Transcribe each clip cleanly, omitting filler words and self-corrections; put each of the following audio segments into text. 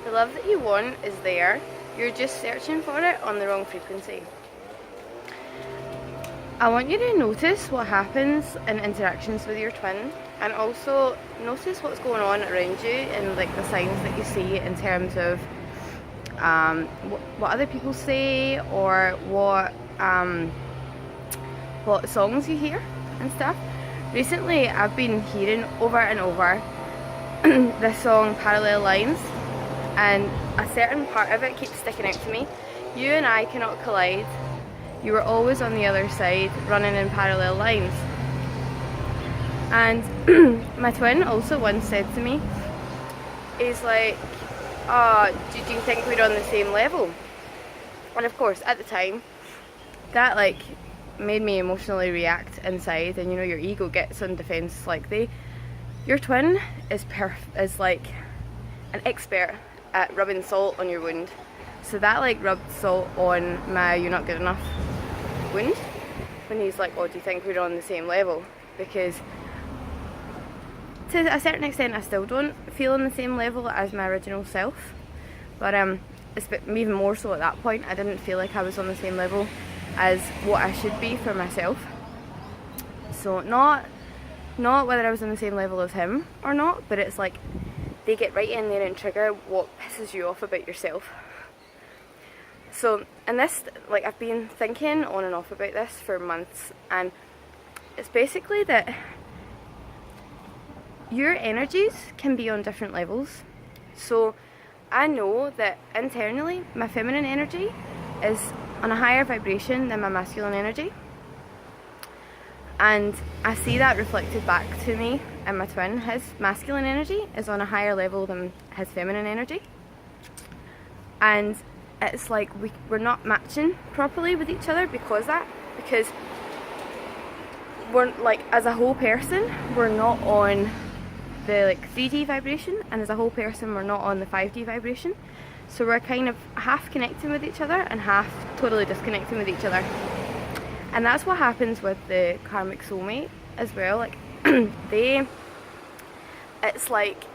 The love that you want is there. You're just searching for it on the wrong frequency. I want you to notice what happens in interactions with your twin, and also notice what's going on around you and like the signs that you see in terms of what other people say, or what songs you hear and stuff. Recently I've been hearing over and over this song Parallel Lines, and a certain part of it keeps sticking out to me. You and I cannot collide. You were always on the other side, running in parallel lines. And my twin also once said to me, he's like, oh, did you think we're on the same level? And of course, at the time, that like made me emotionally react inside, and you know, your ego gets on defense. Like your twin is like an expert at rubbing salt on your wound. So that like rubbed salt on my "you're not good enough" wound when he's like, oh, do you think we're on the same level? Because to a certain extent I still don't feel on the same level as my original self, but it's even more so at that point. I didn't feel like I was on the same level as what I should be for myself. So not whether I was on the same level as him or not, but it's like they get right in there and trigger what pisses you off about yourself. So, and this, like, I've been thinking on and off about this for months, and it's basically that your energies can be on different levels. So I know that internally my feminine energy is on a higher vibration than my masculine energy, and I see that reflected back to me in my twin. His masculine energy is on a higher level than his feminine energy, and it's like we're not matching properly with each other because we're like, as a whole person, we're not on the like 3D vibration, and as a whole person we're not on the 5D vibration. So we're kind of half connecting with each other and half totally disconnecting with each other. And that's what happens with the karmic soulmate as well. Like it's like,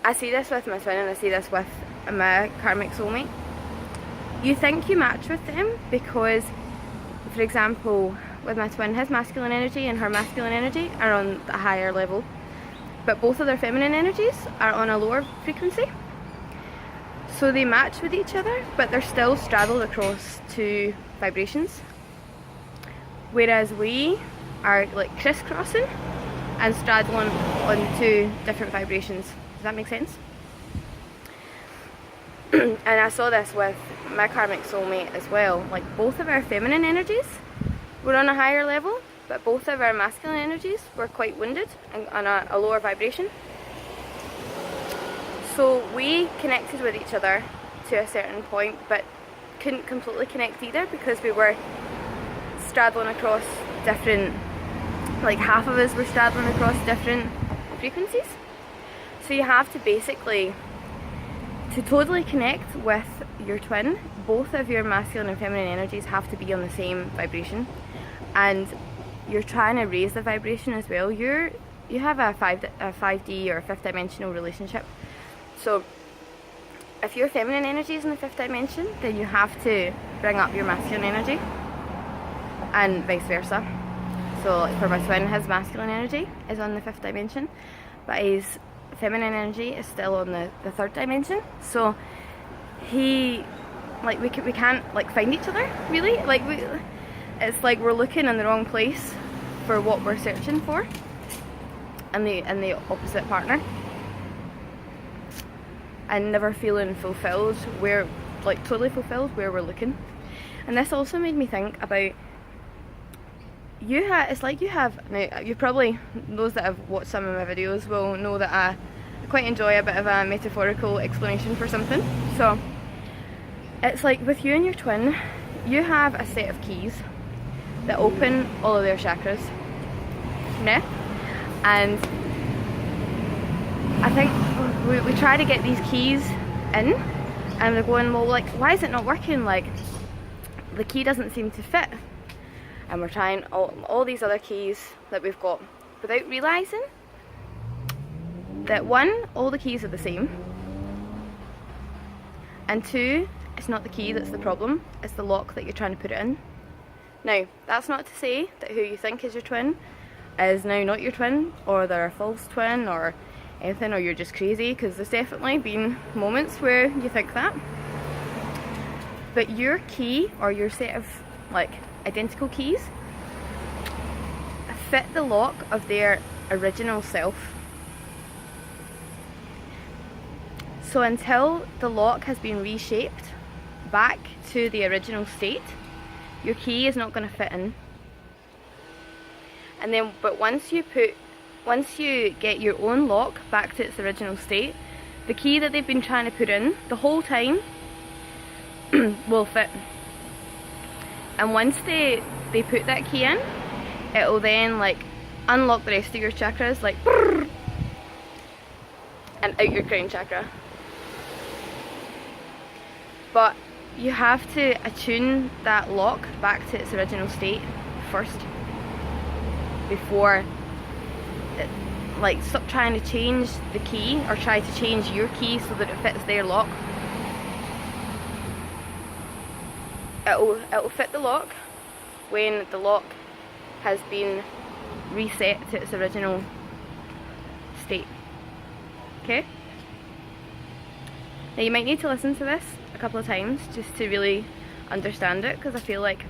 I see this with my twin and I see this with my karmic soulmate. You think you match with them because, for example, with my twin, his masculine energy and her masculine energy are on a higher level, but both of their feminine energies are on a lower frequency. So they match with each other, but they're still straddled across two vibrations. Whereas we are like crisscrossing and straddling on two different vibrations. Does that make sense? And I saw this with my karmic soulmate as well. Like, both of our feminine energies were on a higher level, but both of our masculine energies were quite wounded and on a lower vibration. So we connected with each other to a certain point, but couldn't completely connect either because we were straddling across different, like half of us were straddling across different frequencies. So you have to basically, to totally connect with your twin, both of your masculine and feminine energies have to be on the same vibration, and you're trying to raise the vibration as well. You have a 5D or a fifth dimensional relationship. So if your feminine energy is in the fifth dimension, then you have to bring up your masculine energy, and vice versa. So like for my twin, his masculine energy is on the fifth dimension, but his feminine energy is still on the third dimension. So he, like, we can't like find each other really. Like it's like we're looking in the wrong place for what we're searching for in the opposite partner, and never feeling fulfilled. We're like totally fulfilled where we're looking. And this also made me think about it's like you have, now you probably, those that have watched some of my videos will know that I quite enjoy a bit of a metaphorical explanation for something. So it's like with you and your twin, you have a set of keys that open all of their chakras, yeah? And I think we try to get these keys in, and they're going, well, like, why is it not working? Like, the key doesn't seem to fit. And we're trying all these other keys that we've got without realising that one, all the keys are the same, and two, it's not the key that's the problem, it's the lock that you're trying to put it in. Now, that's not to say that who you think is your twin is now not your twin, or they're a false twin, or anything, or you're just crazy, because there's definitely been moments where you think that. But your key, or your set of like identical keys, fit the lock of their original self. So until the lock has been reshaped back to the original state, your key is not going to fit in. And then, but once you get your own lock back to its original state, the key that they've been trying to put in the whole time will fit. And once they put that key in, it'll then like unlock the rest of your chakras, like brrr, and out your crown chakra. But you have to attune that lock back to its original state first, before it, like, stop trying to change the key or try to change your key so that it fits their lock. It'll fit the lock when the lock has been reset to its original state. Okay? Now you might need to listen to this a couple of times just to really understand it, because I feel like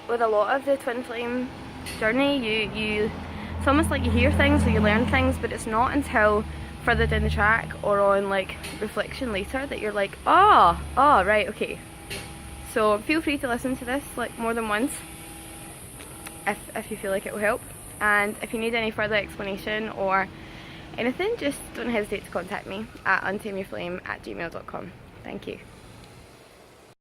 with a lot of the twin flame journey, you it's almost like you hear things or you learn things, but it's not until further down the track or on like reflection later that you're like, oh right, okay. So feel free to listen to this like more than once if you feel like it will help. And if you need any further explanation or anything, just don't hesitate to contact me at untameyourflame@gmail.com. Thank you.